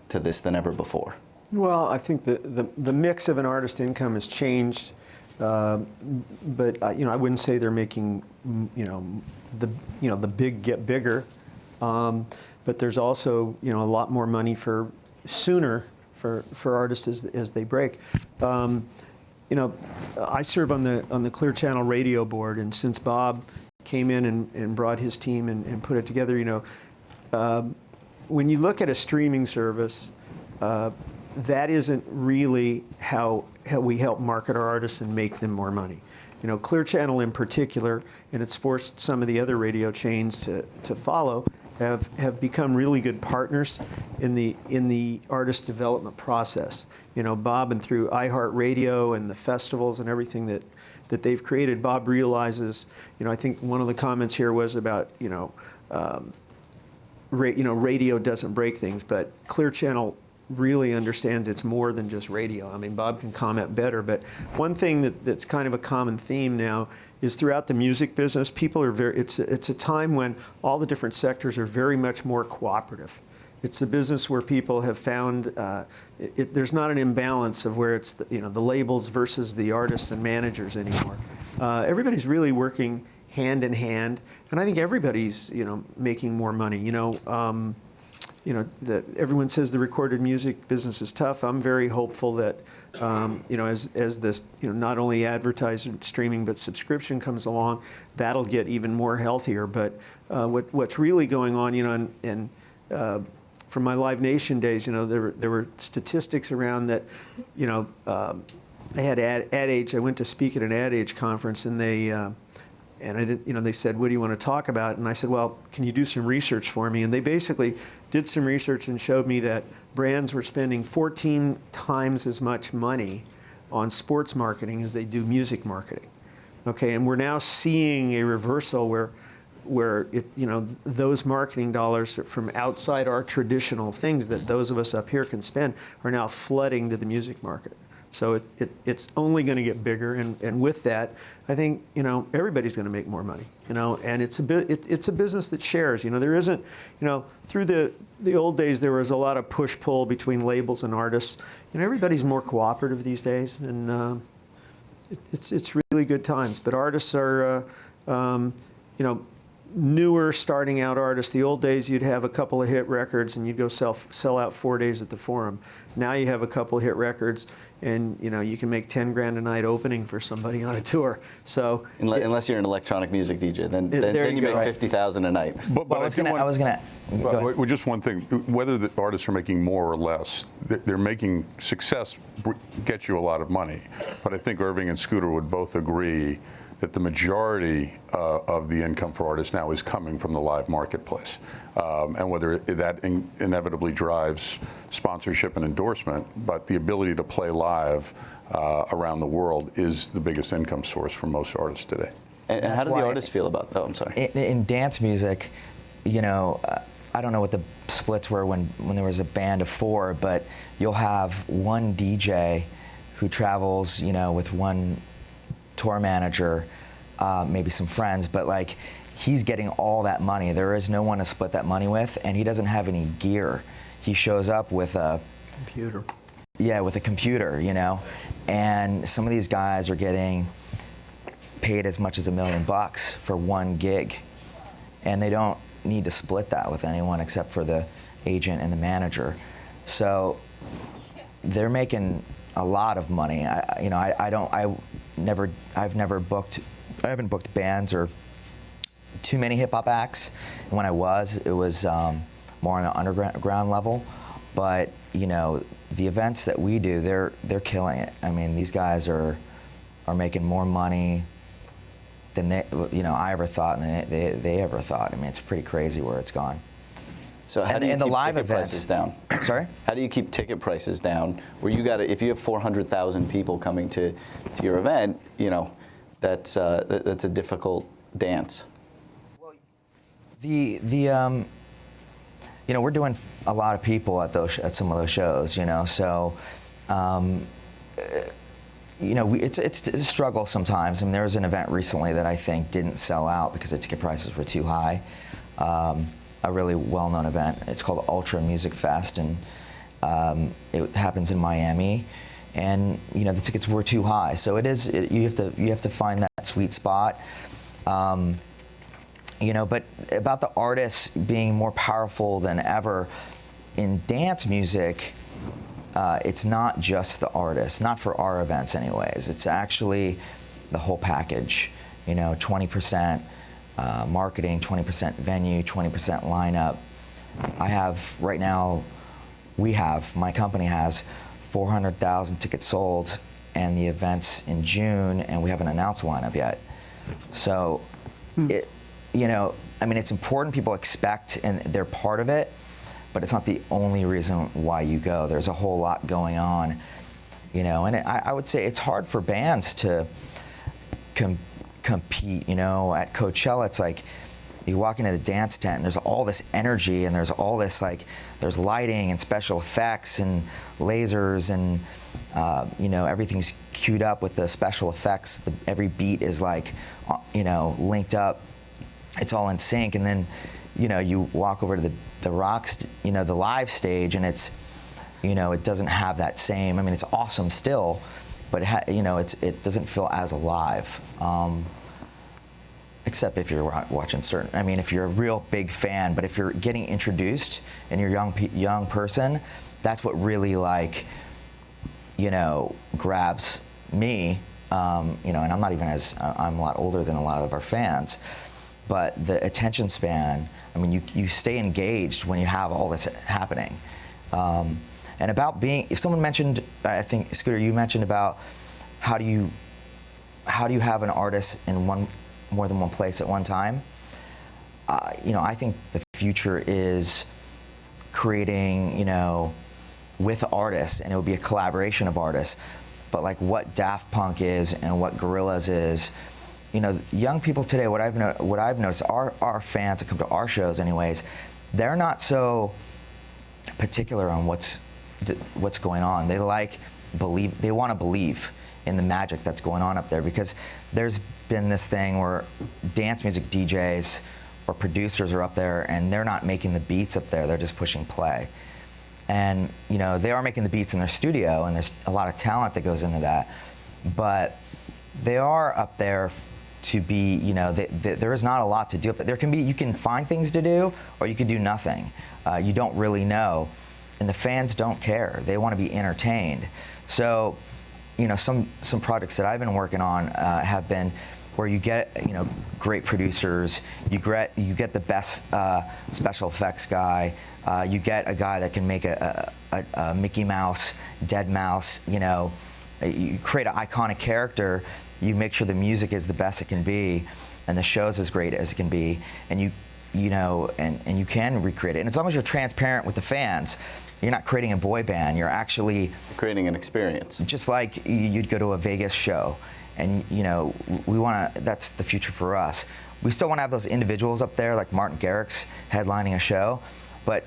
this than ever before? Well, I think the mix of an artist income has changed, but I wouldn't say they're making the big get bigger, but there's also a lot more money for sooner for artists as they break. I serve on the Clear Channel radio board, and since Bob came in and brought his team and put it together, when you look at a streaming service, that isn't really how we help market our artists and make them more money. Clear Channel in particular, and it's forced some of the other radio chains to follow, have become really good partners in the artist development process. Bob, and through iHeartRadio and the festivals and everything that they've created, Bob realizes, I think one of the comments here was about, radio doesn't break things, but Clear Channel really understands it's more than just radio. I mean, Bob can comment better, but one thing that's kind of a common theme now is throughout the music business, people are it's a time when all the different sectors are very much more cooperative. It's a business where people have found there's not an imbalance of where it's the labels versus the artists and managers anymore. Everybody's really working hand in hand, and I think everybody's making more money. Everyone says the recorded music business is tough. I'm very hopeful that, as this, not only advertising, streaming, but subscription comes along, that'll get even more healthier. But what's really going on, and from my Live Nation days, there were statistics around that, I had Ad Age. I went to speak at an Ad Age conference, and they said, "What do you want to talk about?" And I said, "Well, can you do some research for me?" And they basically did some research and showed me that brands were spending 14 times as much money on sports marketing as they do music marketing. Okay, and we're now seeing a reversal where those marketing dollars from outside our traditional things that those of us up here can spend are now flooding to the music market. So it's only going to get bigger, and with that, I think everybody's going to make more money. And it's a business that shares. There isn't, through the old days there was a lot of push-pull between labels and artists. Everybody's more cooperative these days, and it's really good times. But artists are, newer starting out artists. The old days you'd have a couple of hit records and you'd go sell out 4 days at the Forum. Now you have a couple of hit records and you can make 10 grand a night opening for somebody on a tour. So unless you're an electronic music DJ, then you make 50,000 a night. But I was gonna. Well, just one thing: whether the artists are making more or less, they're making success gets you a lot of money. But I think Irving and Scooter would both agree that the majority of the income for artists now is coming from the live marketplace. And whether that inevitably drives sponsorship and endorsement, but the ability to play live around the world is the biggest income source for most artists today. And how do the artists feel about that? Oh, I'm sorry. In dance music, I don't know what the splits were when there was a band of 4, but you'll have one DJ who travels, with one tour manager, maybe some friends, but he's getting all that money. There is no one to split that money with, and he doesn't have any gear. He shows up with a computer. Yeah, with a computer, and some of these guys are getting paid as much as $1 million for one gig, and they don't need to split that with anyone except for the agent and the manager. So they're making a lot of money. I haven't booked bands or too many hip hop acts. And when it was more on an underground level. But the events that we do, they're killing it. I mean, these guys are making more money than I ever thought, and they ever thought. I mean, it's pretty crazy where it's gone. So how do you keep ticket prices down? Sorry? How do you keep ticket prices down? Where if you have 400,000 people coming to your event, that's a difficult dance. Well, we're doing a lot of people at some of those shows, so. It's a struggle sometimes. I mean, there was an event recently that I think didn't sell out because the ticket prices were too high. a really well-known event. It's called Ultra Music Fest, and it happens in Miami. And you know, the tickets were too high, so you have to find that sweet spot. You know, but about the artists being more powerful than ever in dance music, it's not just the artist, not for our events anyways. It's actually the whole package. You know, 20% marketing, 20% venue, 20% lineup. I have right now, my company has 400,000 tickets sold, and the event's in June, and we haven't announced the lineup yet. So, you know, I mean, it's important people expect and they're part of it, but it's not the only reason why you go. There's a whole lot going on, you know, and I would say it's hard for bands to compete, you know. At Coachella, it's like you walk into the dance tent and there's all this energy and there's all this, like, there's lighting and special effects and lasers and, you know, everything's queued up with the special effects. Every beat is like, you know, linked up. It's all in sync. And then, you know, you walk over to the rocks, you know, the live stage, and it's, you know, it doesn't have that same, I mean, it's awesome still, but you know, it doesn't feel as alive. Except if you're watching certain, I mean, if you're a real big fan, but if you're getting introduced and you're a young person, that's what really, like, you know, grabs me, you know, and I'm not even I'm a lot older than a lot of our fans, but the attention span, I mean, you stay engaged when you have all this happening. And about being, if someone mentioned, I think, Scooter, you mentioned about how do you have an artist in more than one place at one time. You know, I think the future is creating, you know, with artists, and it would be a collaboration of artists. But like what Daft Punk is and what Gorillaz is, you know, young people today, what I've noticed, our fans that come to our shows anyways, they're not so particular on what's going on. They they want to believe in the magic that's going on up there, because there's been this thing where dance music DJs or producers are up there and they're not making the beats up there, they're just pushing play. And you know, they are making the beats in their studio, and there's a lot of talent that goes into that, but they are up there to be, you know, there is not a lot to do, but you can find things to do, or you can do nothing. You don't really know, and the fans don't care. They want to be entertained. So, you know, some projects that I've been working on have been where you get, you know, great producers, you get the best special effects guy, you get a guy that can make a Mickey Mouse, Dead Mouse, you know, you create an iconic character, you make sure the music is the best it can be, and the show's as great as it can be, and you know, and you can recreate it. And as long as you're transparent with the fans, you're not creating a boy band, you're actually creating an experience. Just like you'd go to a Vegas show, and you know, that's the future for us. We still want to have those individuals up there, like Martin Garrix headlining a show, but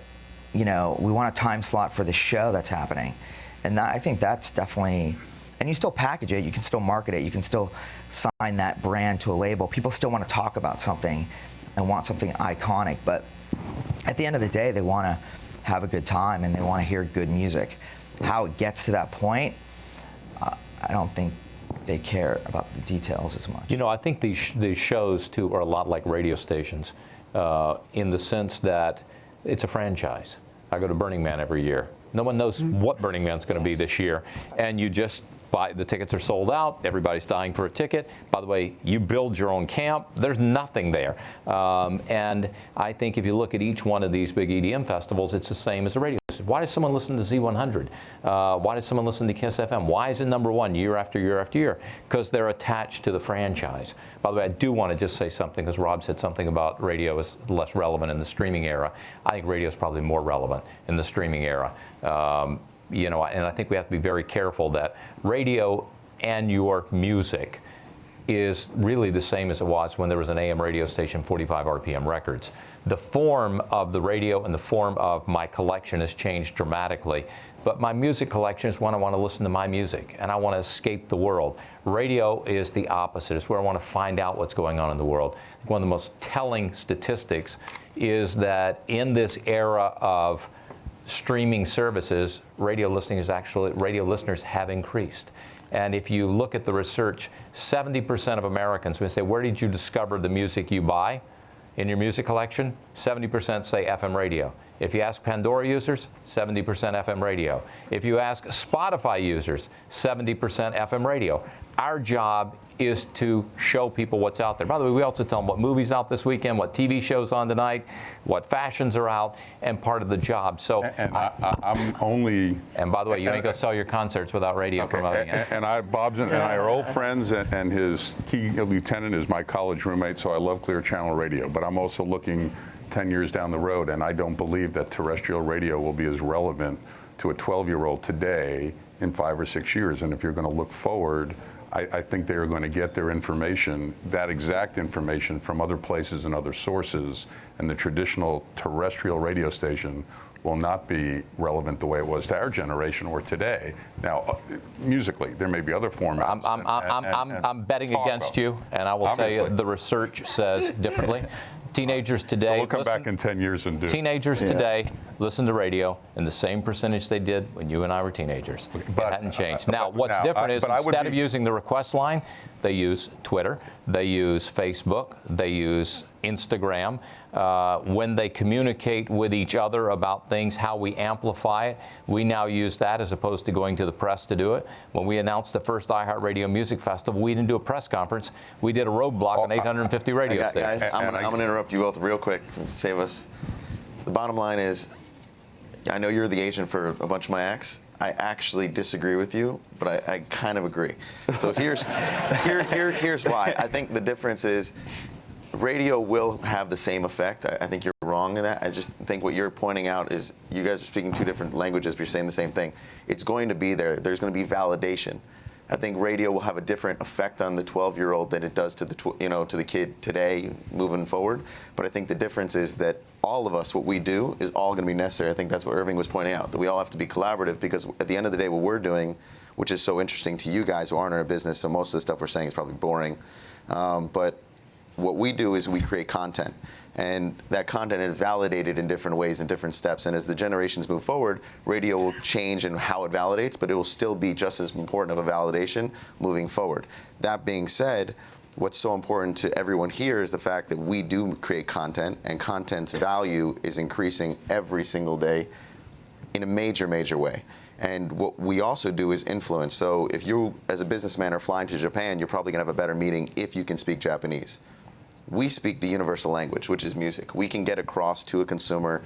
you know, we want a time slot for the show that's happening. And I think that's definitely, and you still package it, you can still market it, you can still sign that brand to a label. People still want to talk about something and want something iconic, but at the end of the day, they want to have a good time and they want to hear good music. How it gets to that point, I don't think they care about the details as much. You know, I think these shows too are a lot like radio stations, in the sense that it's a franchise. I go to Burning Man every year. No one knows what Burning Man's going to be this year, and you just buy, the tickets are sold out, everybody's dying for a ticket. By the way, you build your own camp, there's nothing there. And I think if you look at each one of these big EDM festivals, it's the same as a radio station. Why does someone listen to Z100? Why does someone listen to Kiss FM? Why is it #1 year after year after year? Because they're attached to the franchise. By the way, I do want to just say something, because Rob said something about radio is less relevant in the streaming era. I think radio is probably more relevant in the streaming era. You know, and I think we have to be very careful that radio and your music is really the same as it was when there was an AM radio station, 45 RPM records. The form of the radio and the form of my collection has changed dramatically. but my music collection is when I want to listen to my music and I want to escape the world. Radio is the opposite. It's where I want to find out what's going on in the world. One of the most telling statistics is that in this era of streaming services, radio listeners have increased. And if you look at the research, 70% of Americans, when they say, where did you discover the music you buy in your music collection? 70% say FM radio. If you ask Pandora users, 70% FM radio. If you ask Spotify users, 70% FM radio. Our job is to show people what's out there. By the way, we also tell them what movies out this weekend, what TV shows on tonight, what fashions are out, and part of the job. So, I'm only. And by the way, you ain't gonna sell your concerts without radio promoting it. Bob's and I are old friends, and his key lieutenant is my college roommate, so I love Clear Channel Radio. But I'm also looking 10 years down the road, and I don't believe that terrestrial radio will be as relevant to a 12-year-old today in 5 or 6 years. And if you're going to look forward, I think they are going to get their information, that exact information, from other places and other sources, and the traditional terrestrial radio station will not be relevant the way it was to our generation or today. Now, musically, there may be other formats. I'm betting against you, and I will tell you the research says differently. Teenagers today. So we'll come back in 10 years and do. Teenagers today listen to radio in the same percentage they did when you and I were teenagers. It hadn't changed. Now, what's different is instead of using the request line, they use Twitter, they use Facebook, they use Instagram. When they communicate with each other about things, how we amplify it, we now use that as opposed to going to the press to do it. When we announced the first iHeartRadio Music Festival, we didn't do a press conference. We did a roadblock on 850 radio stations. Guys, I'm going to interrupt you both real quick to save us. The bottom line is, I know you're the agent for a bunch of my acts. I actually disagree with you, but I kind of agree. So here's why. I think the difference is radio will have the same effect. I think you're wrong in that. I just think what you're pointing out is you guys are speaking two different languages, but you're saying the same thing. It's going to be there. There's going to be validation. I think radio will have a different effect on the 12-year-old than it does to the to the kid today moving forward. But I think the difference is that all of us, what we do, is all going to be necessary. I think that's what Irving was pointing out, that we all have to be collaborative, because at the end of the day, what we're doing, which is so interesting to you guys who aren't in our business, so most of the stuff we're saying is probably boring, but what we do is we create content, and that content is validated in different ways in different steps. And as the generations move forward, radio will change in how it validates, but it will still be just as important of a validation moving forward. That being said, what's so important to everyone here is the fact that we do create content, and content's value is increasing every single day in a major, major way. And what we also do is influence. So if you, as a businessman, are flying to Japan, you're probably going to have a better meeting if you can speak Japanese. We speak the universal language, which is music. We can get across to a consumer,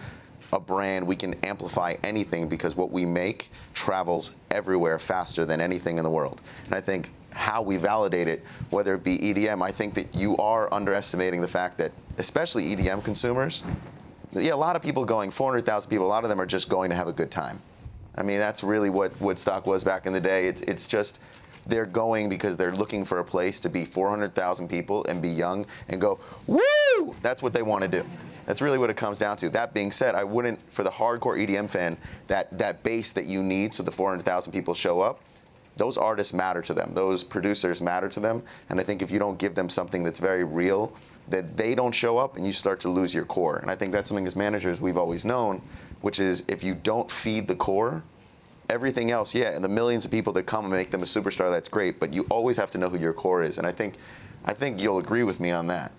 a brand, we can amplify anything, because what we make travels everywhere faster than anything in the world. And I think how we validate it, whether it be EDM, I think that you are underestimating the fact that, especially EDM consumers, a lot of people going, 400,000 people, a lot of them are just going to have a good time. I mean, that's really what Woodstock was back in the day. It's just, they're going because they're looking for a place to be 400,000 people and be young and go, woo! That's what they want to do. That's really what it comes down to. That being said, I wouldn't, for the hardcore EDM fan, that base that you need so the 400,000 people show up, those artists matter to them. Those producers matter to them. And I think if you don't give them something that's very real, that they don't show up, and you start to lose your core. And I think that's something as managers we've always known, which is if you don't feed the core, everything else, and the millions of people that come and make them a superstar, that's great, but you always have to know who your core is. And I think you'll agree with me on that.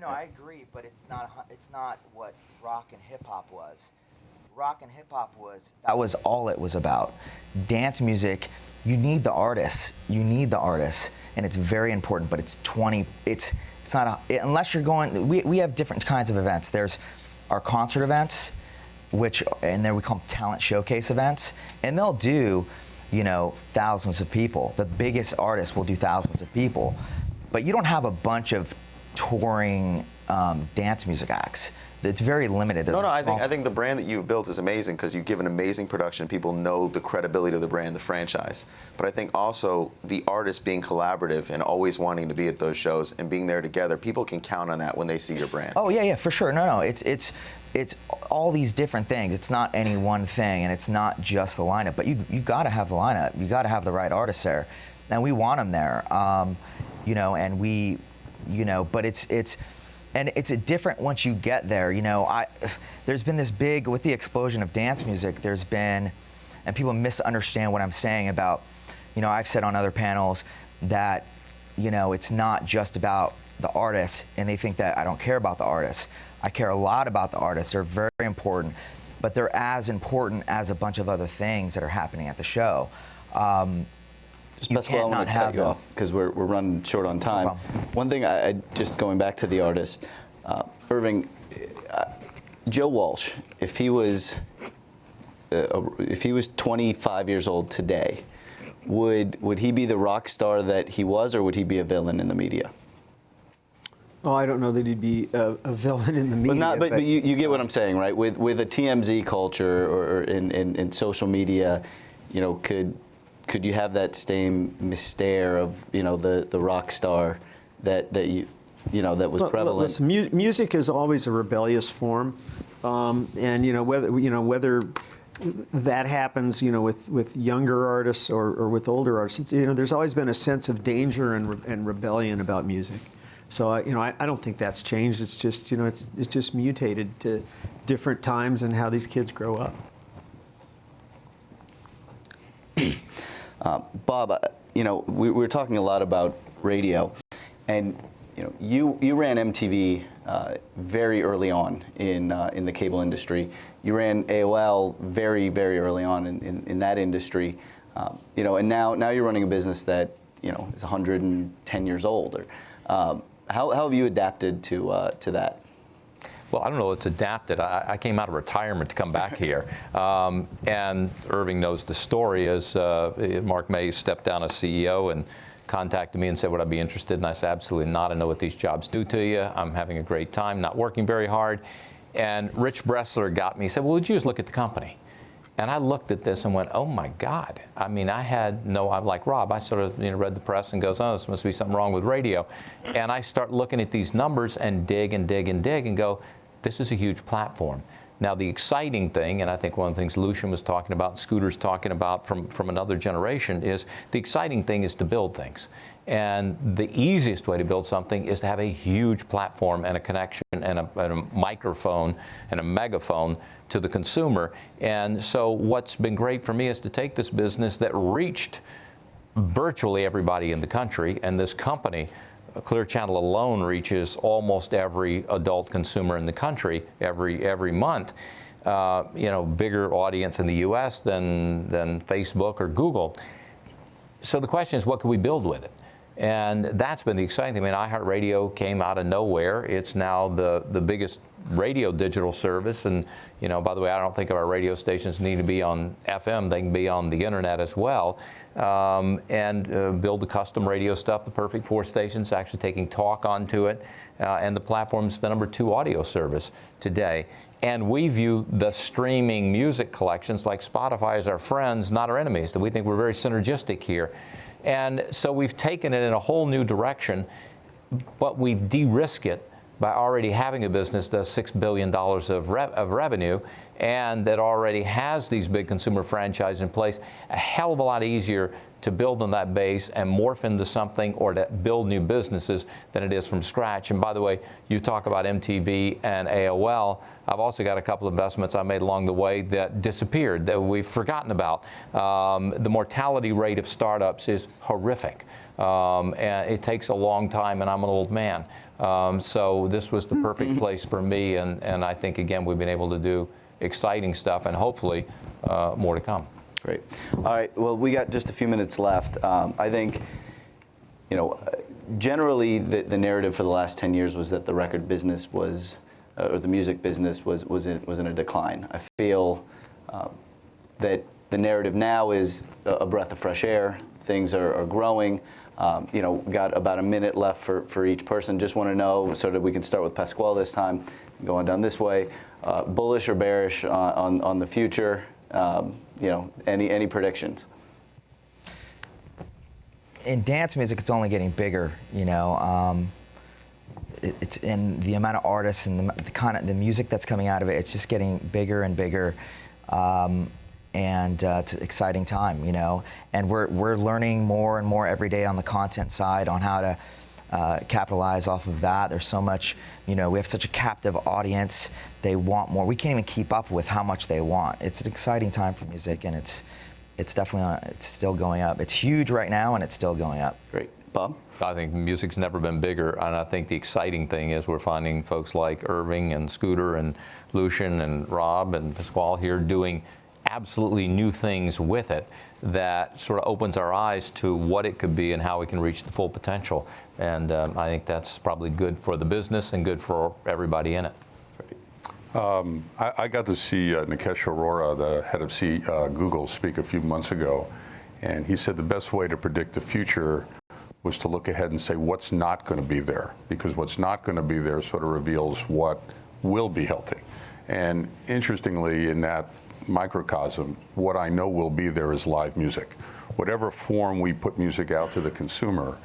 I agree, but it's not what rock and hip hop was. Rock and hip hop that was all it was about. Dance music, you need the artists. And it's very important, but it's not unless you're going, we have different kinds of events. There's our concert events, and then we call them talent showcase events, and they'll do, thousands of people. The biggest artists will do thousands of people, but you don't have a bunch of touring dance music acts. it's very limited. There's No, a I small- think the brand that you've built is amazing because you give an amazing production. People know the credibility of the brand, the franchise. But I think also the artists being collaborative and always wanting to be at those shows and being there together, people can count on that when they see your brand. Oh yeah, for sure. No, it's all these different things. It's not any one thing, and it's not just the lineup. But you got to have the lineup. You got to have the right artists there, and we want them there. You know, and we, you know, but it's a different once you get there. You know, there's been this big with the explosion of dance music. There's been, and people misunderstand what I'm saying about. You know, I've said on other panels that, you know, it's not just about the artists, and they think that I don't care about the artists. I care a lot about the artists. They're very important, but they're as important as a bunch of other things that are happening at the show. Just Pasquale, I want to cut you off because we're running short on time. No One thing, I just going back to the artist, Irving, Joe Walsh, if he was 25 years old today, would he be the rock star that he was, or would he be a villain in the media? Oh, I don't know that he'd be a villain in the media. But you get what I'm saying, right? With a TMZ culture or in social media, you know, could you have that same mystere of, you know, the rock star that that was prevalent? Listen, music is always a rebellious form, and whether that happens, you know, with younger artists or with older artists, you know, there's always been a sense of danger and rebellion about music. So I don't think that's changed. It's just, you know, it's just mutated to different times and how these kids grow up. Bob, you know, we were talking a lot about radio, and you know, you ran MTV very early on in the cable industry. You ran AOL very, very early on in that industry. You know, and now you're running a business that, you know, is 110 years old. How have you adapted to that? Well, I don't know. It's adapted. I came out of retirement to come back here. And Irving knows the story as Mark May stepped down as CEO and contacted me and said, would I be interested? And I said, absolutely not. I know what these jobs do to you. I'm having a great time, not working very hard. And Rich Bressler got me. He said, well, would you just look at the company? And I looked at this and went, oh my God. I mean, I'm like Rob, I sort of, you know, read the press and goes, oh, this must be something wrong with radio. And I start looking at these numbers and dig and dig and dig and go, this is a huge platform. Now, the exciting thing, and I think one of the things Lucian was talking about, Scooter's talking about from another generation, is the exciting thing is to build things. And the easiest way to build something is to have a huge platform and a connection and a microphone and a megaphone to the consumer. And so what's been great for me is to take this business that reached virtually everybody in the country, and this company, Clear Channel alone, reaches almost every adult consumer in the country every month. You know, bigger audience in the U.S. than Facebook or Google. So the question is, what can we build with it? And that's been the exciting thing. I mean, iHeartRadio came out of nowhere. It's now the biggest radio digital service. And, you know, by the way, I don't think our radio stations need to be on FM. They can be on the internet as well. And build the custom radio stuff. The Perfect 4 stations actually taking talk onto it. And the platform's the #2 audio service today. And we view the streaming music collections like Spotify as our friends, not our enemies. That we think we're very synergistic here. And so we've taken it in a whole new direction, but we've de-risked it by already having a business that does $6 billion of revenue and that already has these big consumer franchises in place. A hell of a lot easier to build on that base and morph into something or to build new businesses than it is from scratch. And by the way, you talk about MTV and AOL. I've also got a couple of investments I made along the way that disappeared, that we've forgotten about. The mortality rate of startups is horrific. And it takes a long time, and I'm an old man. So this was the perfect place for me, and I think, again, we've been able to do exciting stuff and hopefully more to come. Great. All right. Well, we got just a few minutes left. I think, you know, generally the narrative for the last 10 years was that the record business was, or the music business was in a decline. I feel that the narrative now is a breath of fresh air. Things are growing. Got about a minute left for each person. Just want to know, so that we can start with Pasquale this time, going down this way, bullish or bearish on the future? Any predictions? In dance music, it's only getting bigger. It's in the amount of artists and the music that's coming out of it. It's just getting bigger and bigger. And it's an exciting time, and we're learning more and more every day on the content side on how to capitalize off of that. There's so much, we have such a captive audience. They want more. We can't even keep up with how much they want. It's an exciting time for music, and it's definitely it's still going up. It's huge right now, and it's still going up. Great. Bob? I think music's never been bigger, and I think the exciting thing is we're finding folks like Irving and Scooter and Lucian and Rob and Pasquale here doing absolutely new things with it that sort of opens our eyes to what it could be and how it can reach the full potential. And I think that's probably good for the business and good for everybody in it. I got to see Nikesh Arora, the head of Google, speak a few months ago, and he said the best way to predict the future was to look ahead and say what's not going to be there, because what's not going to be there sort of reveals what will be healthy. And interestingly, in that microcosm, what I know will be there is live music. Whatever form we put music out to the consumer,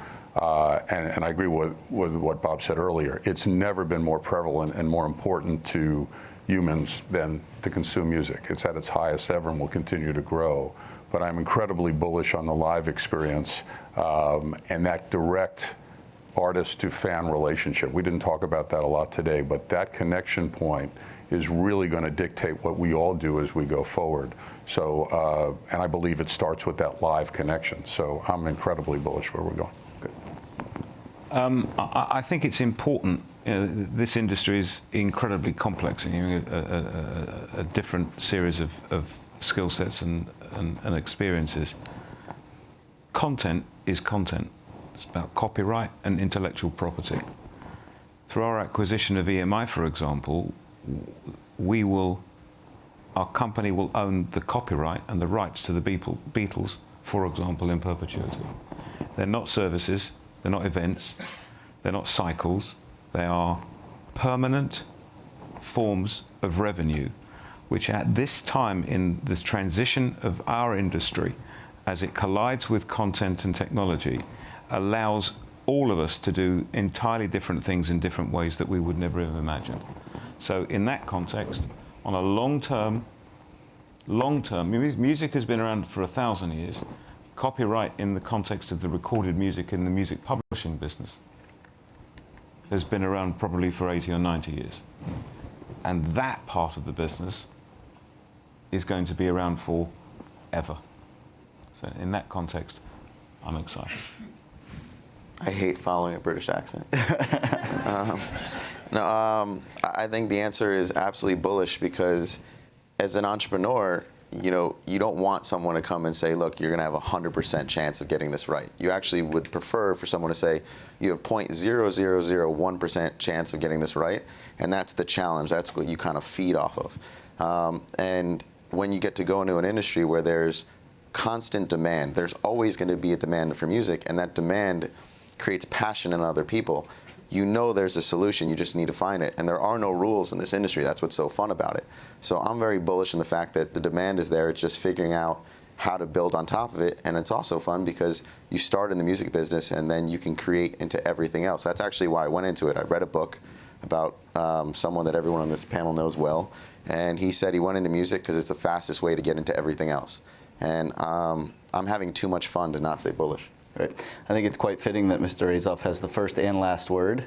and I agree with what Bob said earlier, it's never been more prevalent and more important to humans than to consume music. It's at its highest ever and will continue to grow. But I'm incredibly bullish on the live experience and that direct artist to fan relationship. We didn't talk about that a lot today, but that connection point is really going to dictate what we all do as we go forward. So, and I believe it starts with that live connection. So I'm incredibly bullish where we're going. I think it's important. This industry is incredibly complex, and a different series of skill sets and experiences. Content is content. It's about copyright and intellectual property. Through our acquisition of EMI, for example, our company will own the copyright and the rights to the Beatles, for example, in perpetuity. They're not services, they're not events, they're not cycles, they are permanent forms of revenue, which at this time in this transition of our industry, as it collides with content and technology, allows all of us to do entirely different things in different ways that we would never have imagined. So in that context, on a long-term, music has been around for 1,000 years. Copyright in the context of the recorded music in the music publishing business has been around probably for 80 or 90 years. And that part of the business is going to be around forever. So in that context, I'm excited. I hate following a British accent. I think the answer is absolutely bullish, because as an entrepreneur, you don't want someone to come and say, look, you're going to have a 100% chance of getting this right. You actually would prefer for someone to say, you have 0.0001% chance of getting this right, and that's the challenge. That's what you kind of feed off of. And when you get to go into an industry where there's constant demand, there's always going to be a demand for music, and that demand creates passion in other people. There's a solution, you just need to find it. And there are no rules in this industry. That's what's so fun about it. So I'm very bullish in the fact that the demand is there. It's just figuring out how to build on top of it. And it's also fun because you start in the music business and then you can create into everything else. That's actually why I went into it. I read a book about someone that everyone on this panel knows well. And he said he went into music because it's the fastest way to get into everything else. And I'm having too much fun to not say bullish. Right. I think it's quite fitting that Mr. Azoff has the first and last word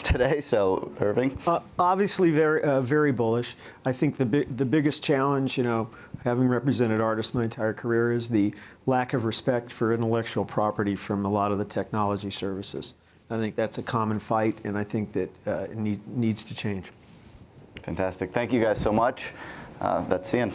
today. So, Irving? Obviously, very bullish. I think the biggest challenge, having represented artists my entire career, is the lack of respect for intellectual property from a lot of the technology services. I think that's a common fight, and I think that it needs to change. Fantastic. Thank you guys so much. That's the end.